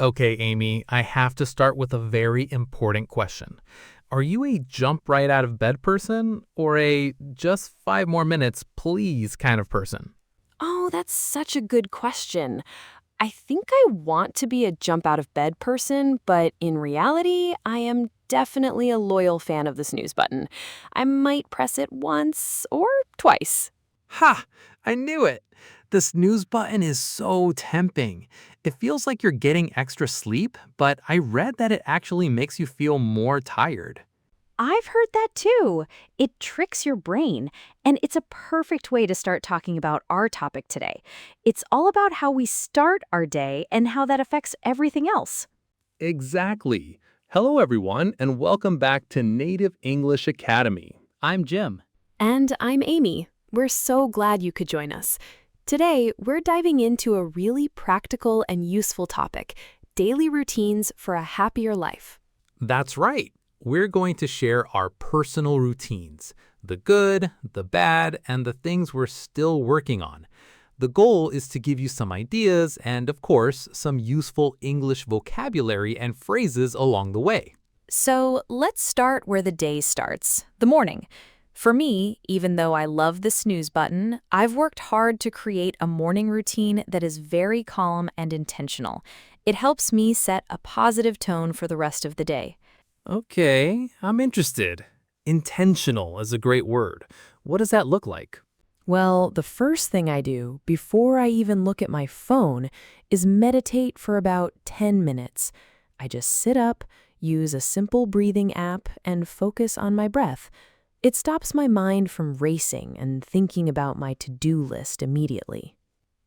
Okay, Amy, I have to start with a very important question. Are you a jump right out of bed person or a just 5 more minutes, please kind of person? Oh, that's such a good question. I think I want to be a jump out of bed person, but in reality, I am definitely a loyal fan of the snooze button. I might press it once or twice. Ha! I knew it! The snooze button is so tempting. It feels like you're getting extra sleep, but I read that it actually makes you feel more tired. I've heard that too. It tricks your brain, and it's a perfect way to start talking about our topic today. It's all about how we start our day and how that affects everything else. Exactly. Hello, everyone, and welcome back to Native English Academy. I'm Jim. And I'm Amy. We're so glad you could join us. Today, we're diving into a really practical and useful topic: daily routines for a happier life. That's right. We're going to share our personal routines, the good, the bad, and the things we're still working on. The goal is to give you some ideas and, of course, some useful English vocabulary and phrases along the way. So, let's start where the day starts, the morning. For me, even though I love the snooze button, I've worked hard to create a morning routine that is very calm and intentional. It helps me set a positive tone for the rest of the day. Okay, I'm interested. Intentional is a great word. What does that look like? Well, the first thing I do before I even look at my phone is meditate for about 10 minutes. I just sit up, use a simple breathing app, and focus on my breath. It stops my mind from racing and thinking about my to-do list immediately.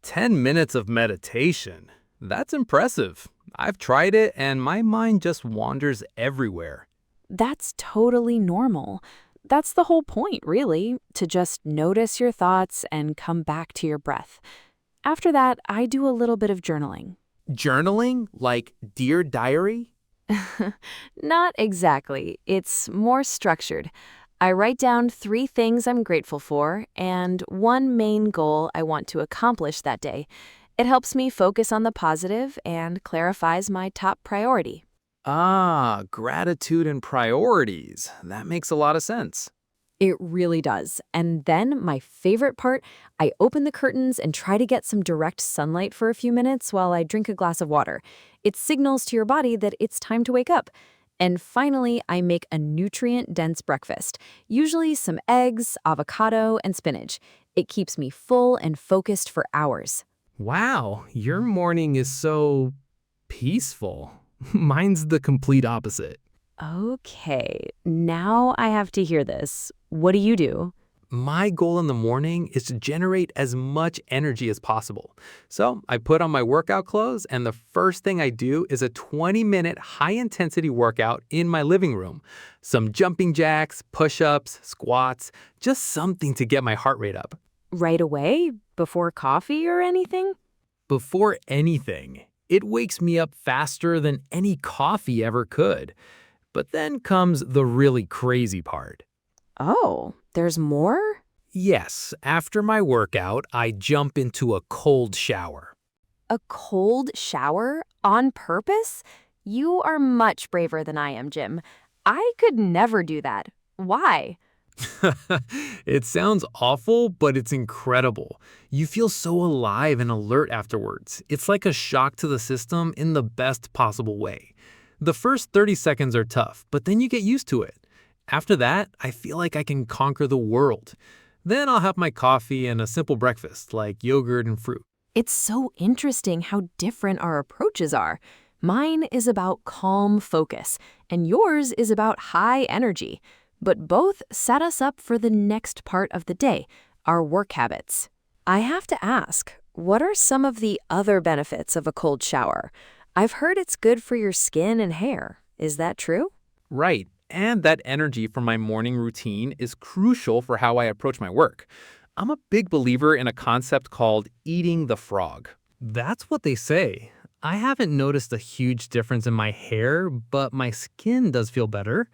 10 minutes of meditation. That's impressive. I've tried it and my mind just wanders everywhere. That's totally normal. That's the whole point, really, to just notice your thoughts and come back to your breath. After that, I do a little bit of journaling. Journaling, like Dear Diary? Not exactly. It's more structured. I write down 3 things I'm grateful for and one main goal I want to accomplish that day. It helps me focus on the positive and clarifies my top priority. Ah, gratitude and priorities. That makes a lot of sense. It really does. And then my favorite part, I open the curtains and try to get some direct sunlight for a few minutes while I drink a glass of water. It signals to your body that it's time to wake up. And finally, I make a nutrient-dense breakfast, usually some eggs, avocado, and spinach. It keeps me full and focused for hours. Wow, your morning is so peaceful. Mine's the complete opposite. Okay, now I have to hear this. What do you do? My goal in the morning is to generate as much energy as possible. So I put on my workout clothes, and the first thing I do is a 20-minute high-intensity workout in my living room. Some jumping jacks, push-ups, squats, just something to get my heart rate up. Right away? Before coffee or anything? Before anything, it wakes me up faster than any coffee ever could. But then comes the really crazy part. Oh, there's more? Yes, after my workout, I jump into a cold shower. A cold shower? On purpose? You are much braver than I am, Jim. I could never do that. Why? It sounds awful, but it's incredible. You feel so alive and alert afterwards. It's like a shock to the system in the best possible way. The first 30 seconds are tough, but then you get used to it. After that, I feel like I can conquer the world. Then I'll have my coffee and a simple breakfast like yogurt and fruit. It's so interesting how different our approaches are. Mine is about calm focus, and yours is about high energy. But both set us up for the next part of the day, our work habits. I have to ask, what are some of the other benefits of a cold shower? I've heard it's good for your skin and hair. Is that true? Right, and that energy from my morning routine is crucial for how I approach my work. I'm a big believer in a concept called eating the frog. That's what they say. I haven't noticed a huge difference in my hair, but my skin does feel better.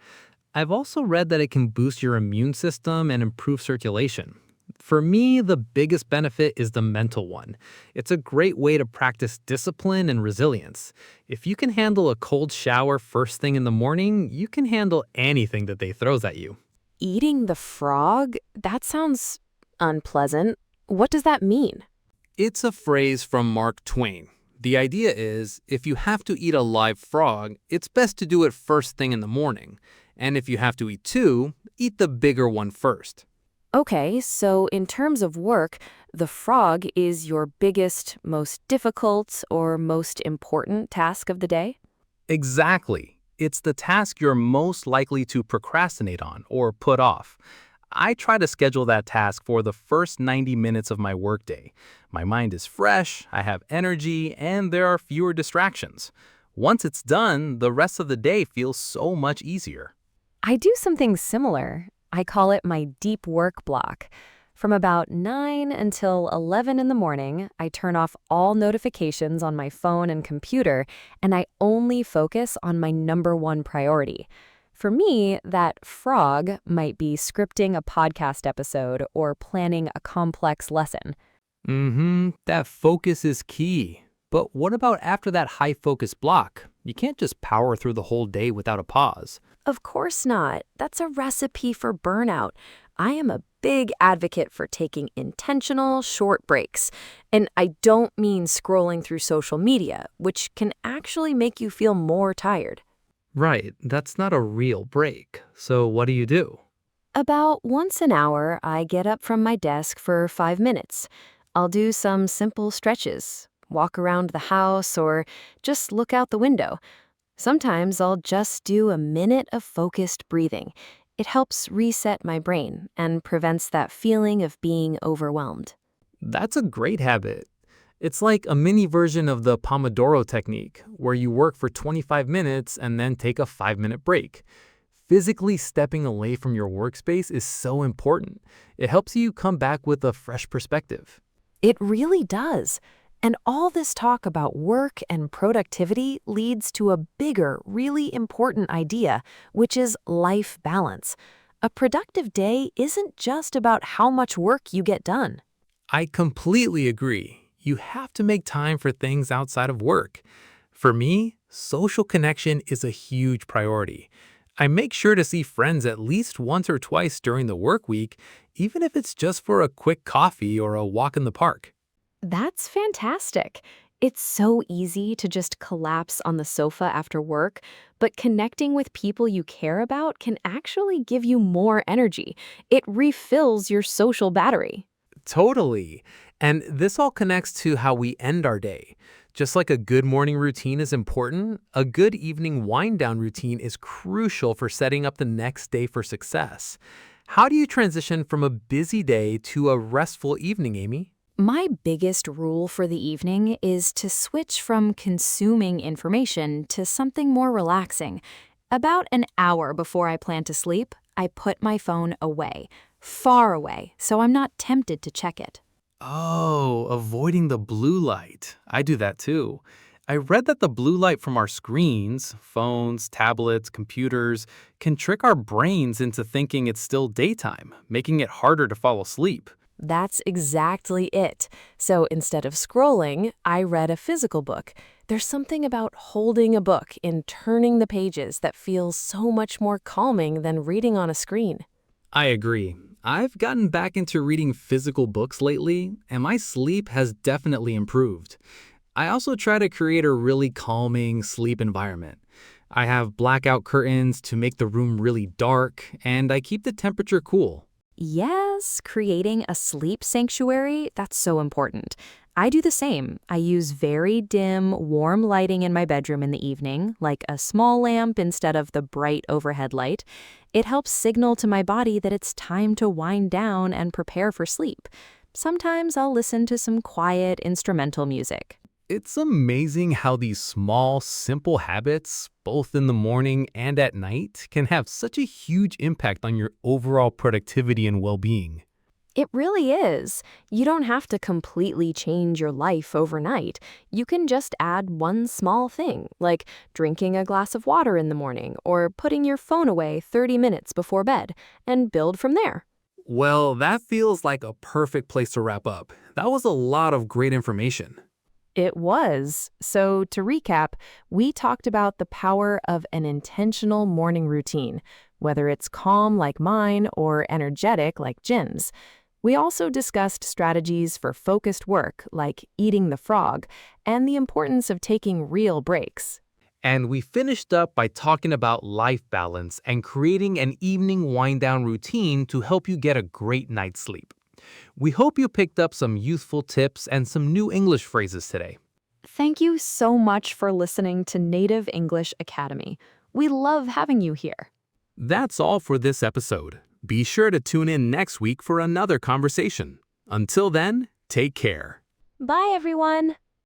I've also read that it can boost your immune system and improve circulation. For me, the biggest benefit is the mental one. It's a great way to practice discipline and resilience. If you can handle a cold shower first thing in the morning, you can handle anything that day throws at you. Eating the frog? That sounds unpleasant. What does that mean? It's a phrase from Mark Twain. The idea is if you have to eat a live frog, it's best to do it first thing in the morning. And if you have to eat two, eat the bigger one first. Okay, so in terms of work, the frog is your biggest, most difficult, or most important task of the day? Exactly. It's the task you're most likely to procrastinate on or put off. I try to schedule that task for the first 90 minutes of my workday. My mind is fresh, I have energy, and there are fewer distractions. Once it's done, the rest of the day feels so much easier. I do something similar. I call it my deep work block. From about 9 until 11 in the morning, I turn off all notifications on my phone and computer, and I only focus on my number one priority. For me, that frog might be scripting a podcast episode or planning a complex lesson. That focus is key. But what about after that high focus block? You can't just power through the whole day without a pause. Of course not. That's a recipe for burnout. I am a big advocate for taking intentional, short breaks. And I don't mean scrolling through social media, which can actually make you feel more tired. Right, that's not a real break. So what do you do? About once an hour, I get up from my desk for 5 minutes. I'll do some simple stretches, walk around the house, or just look out the window. Sometimes I'll just do a minute of focused breathing. It helps reset my brain and prevents that feeling of being overwhelmed. That's a great habit. It's like a mini version of the Pomodoro technique, where you work for 25 minutes and then take a 5-minute break. Physically stepping away from your workspace is so important. It helps you come back with a fresh perspective. It really does. And all this talk about work and productivity leads to a bigger, really important idea, which is life balance. A productive day isn't just about how much work you get done. I completely agree. You have to make time for things outside of work. For me, social connection is a huge priority. I make sure to see friends at least once or twice during the work week, even if it's just for a quick coffee or a walk in the park. That's fantastic. It's so easy to just collapse on the sofa after work, but connecting with people you care about can actually give you more energy. It refills your social battery. Totally. And this all connects to how we end our day. Just like a good morning routine is important, a good evening wind down routine is crucial for setting up the next day for success. How do you transition from a busy day to a restful evening, Amy? My biggest rule for the evening is to switch from consuming information to something more relaxing. About an hour before I plan to sleep, I put my phone away, far away, so I'm not tempted to check it. Oh, avoiding the blue light. I do that too. I read that the blue light from our screens, phones, tablets, computers, can trick our brains into thinking it's still daytime, making it harder to fall asleep. That's exactly it. So instead of scrolling, I read a physical book. There's something about holding a book and turning the pages that feels so much more calming than reading on a screen. I agree. I've gotten back into reading physical books lately, and my sleep has definitely improved. I also try to create a really calming sleep environment. I have blackout curtains to make the room really dark, and I keep the temperature cool. Yes, creating a sleep sanctuary, that's so important. I do the same. I use very dim, warm lighting in my bedroom in the evening, like a small lamp instead of the bright overhead light. It helps signal to my body that it's time to wind down and prepare for sleep. Sometimes I'll listen to some quiet instrumental music. It's amazing how these small, simple habits, both in the morning and at night, can have such a huge impact on your overall productivity and well-being. It really is. You don't have to completely change your life overnight. You can just add one small thing, like drinking a glass of water in the morning or putting your phone away 30 minutes before bed, and build from there. Well, that feels like a perfect place to wrap up. That was a lot of great information. It was. So, to recap, we talked about the power of an intentional morning routine, whether it's calm like mine or energetic like Jin's. We also discussed strategies for focused work, like eating the frog, and the importance of taking real breaks. And we finished up by talking about life balance and creating an evening wind-down routine to help you get a great night's sleep. We hope you picked up some useful tips and some new English phrases today. Thank you so much for listening to Native English Academy. We love having you here. That's all for this episode. Be sure to tune in next week for another conversation. Until then, take care. Bye, everyone.